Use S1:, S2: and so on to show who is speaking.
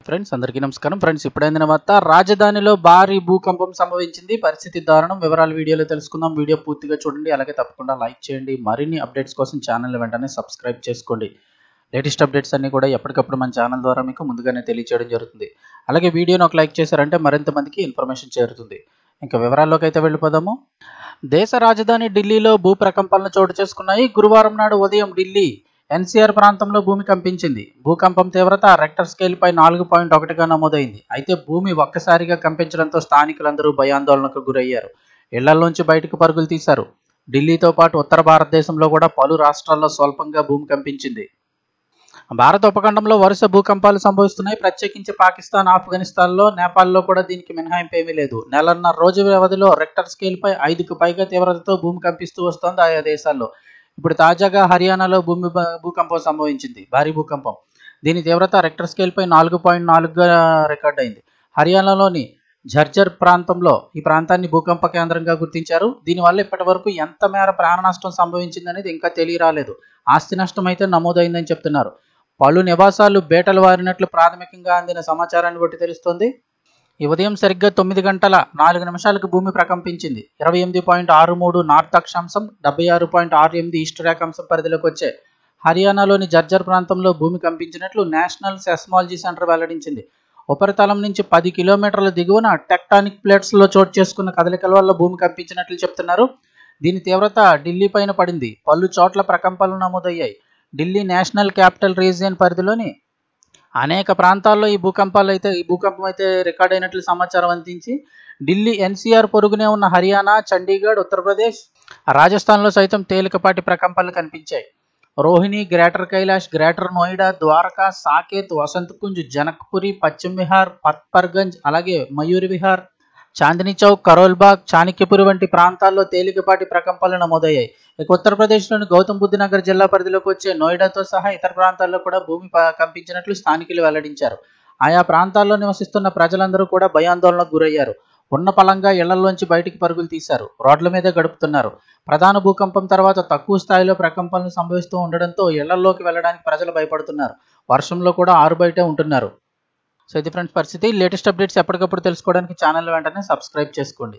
S1: Friends అందరికీ నమస్కారం. Friends ఇప్పుడైన తర్వాత రాజధానిలో భారీ భూకంపం సంభవించింది. పరిస్థితి దారుణం. వివరాలు వీడియోలో తెలుసుకుందాం. వీడియో పూర్తిగా చూడండి. అలాగే తప్పకుండా లైక్ చేయండి. మరిన్ని అప్డేట్స్ కోసం ఛానల్ వెంటనే సబ్స్క్రైబ్ చేసుకోండి. లేటెస్ట్ అప్డేట్స్ అన్ని కూడా ఎప్పటికప్పుడు మన ఛానల్ ద్వారా మీకు ముందుగానే తెలియజేయడం జరుగుతుంది. అలాగే వీడియోని ఒక లైక్ చేశారంటే మరింత మందికి ఇన్ఫర్మేషన్ చేరుతుంది. ఇంకా వివరాల్లోకి అయితే వెళ్ళిపోదాము. దేశ రాజధాని ఢిల్లీలో భూ ప్రకంపనలు చోటు చేసుకున్నాయి. గురువారం నాడు ఉదయం ఢిల్లీ ఎన్సీఆర్ ప్రాంతంలో భూమి కంపించింది. భూకంపం తీవ్రత రెక్టర్ స్కేల్పై 4.1గా నమోదైంది. అయితే భూమి ఒక్కసారిగా కంపించడంతో స్థానికులందరూ భయాందోళనకు గురయ్యారు. ఇళ్లలోంచి బయటకు పరుగులు తీశారు. ఢిల్లీతో పాటు ఉత్తర భారతదేశంలో కూడా పలు రాష్ట్రాల్లో స్వల్పంగా భూమి కంపించింది. భారత ఉపఖండంలో వరుస భూకంపాలు సంభవిస్తున్నాయి. ప్రత్యేకించి పాకిస్తాన్, ఆఫ్ఘనిస్తాన్లో, నేపాల్లో కూడా దీనికి మినహాయింపు ఏమీ లేదు. నెలన్నర రోజు వ్యవధిలో రెక్టర్ స్కేల్పై 5కు పైగా తీవ్రతతో భూమి కంపిస్తూ వస్తోంది ఆయా దేశాల్లో. ఇప్పుడు తాజాగా హర్యానాలో భూకంపం సంభవించింది. భారీ భూకంపం. దీని తీవ్రత రెక్టర్ స్కేల్పై 4.4గా రికార్డ్ అయింది. హర్యానాలోని ఝజ్జర్ ప్రాంతంలో ఈ ప్రాంతాన్ని భూకంప కేంద్రంగా గుర్తించారు. దీనివల్ల ఇప్పటి వరకు ఎంత మేర ప్రాణ నష్టం సంభవించిందనేది ఇంకా తెలియరాలేదు. ఆస్తి నష్టం అయితే నమోదైందని చెప్తున్నారు. పలు నివాసాలు బేటలు వారినట్లు ప్రాథమికంగా అందిన సమాచారాన్ని బట్టి తెలుస్తోంది. ఈ ఉదయం సరిగ్గా 9 గంటల 4 నిమిషాలకు భూమి ప్రకంపించింది. 28.63 నార్త్ అక్షాంశం, 76.68 ఈస్ట్ రేఖాంశం పరిధిలోకి వచ్చే హర్యానాలోని ఝజ్జర్ ప్రాంతంలో భూమి కంపించినట్లు నేషనల్ సెస్మాలజీ సెంటర్ వెల్లడించింది. ఉపరితలం నుంచి 10 కిలోమీటర్ల దిగువన టెక్టానిక్ ప్లేట్స్లో చోటు చేసుకున్న కదలికల వల్ల భూమి కంపించినట్లు చెప్తున్నారు. దీని తీవ్రత ఢిల్లీ పైన పడింది. పలు చోట్ల ప్రకంపనలు నమోదయ్యాయి. ఢిల్లీ నేషనల్ క్యాపిటల్ రీజియన్ పరిధిలోని అనేక ప్రాంతాల్లో ఈ భూకంపం అయితే రికార్డ్ అయినట్లు సమాచారం అందించి ఢిల్లీ ఎన్సీఆర్ పొరుగునే ఉన్న హర్యానా, చండీగఢ్, ఉత్తరప్రదేశ్, రాజస్థాన్లో సైతం తేలికపాటి ప్రకంపనలు కనిపించాయి. రోహిణి, గ్రేటర్ కైలాష్, గ్రేటర్ నోయిడా, ద్వారకా, సాకేత్, వసంత్ కుంజ్, జనక్పురి, పశ్చిమ విహార్, పత్పర్గంజ్, అలాగే మయూర్ విహార్, చాందినీ చౌక్, కరోల్బాగ్, చాణక్యపురి వంటి ప్రాంతాల్లో తేలికపాటి ప్రకంపనలు నమోదయ్యాయి. ఇక ఉత్తరప్రదేశ్లోని గౌతమ్ బుద్ధ్ నగర్ జిల్లా పరిధిలోకి వచ్చే నోయిడాతో సహా ఇతర ప్రాంతాల్లో కూడా భూమి కంపించినట్లు స్థానికులు వెల్లడించారు. ఆయా ప్రాంతాల్లో నివసిస్తున్న ప్రజలందరూ కూడా భయాందోళనకు గురయ్యారు. ఉన్న పలంగా ఇళ్లలోంచి బయటికి పరుగులు తీశారు. రోడ్ల మీదే గడుపుతున్నారు. ప్రధాన భూకంపం తర్వాత తక్కువ స్థాయిలో ప్రకంపనలు సంభవిస్తూ ఉండడంతో ఇళ్లలోకి వెళ్ళడానికి ప్రజలు భయపడుతున్నారు. వర్షంలో కూడా ఆరుబయటే ఉంటున్నారు. సో ఇది ఫ్రెండ్స్ పరిస్థితి. లేటెస్ట్ అప్డేట్స్ ఎప్పటికప్పుడు తెలుసుకోవడానికి ఛానల్ వెంటనే సబ్స్క్రైబ్ చేసుకోండి.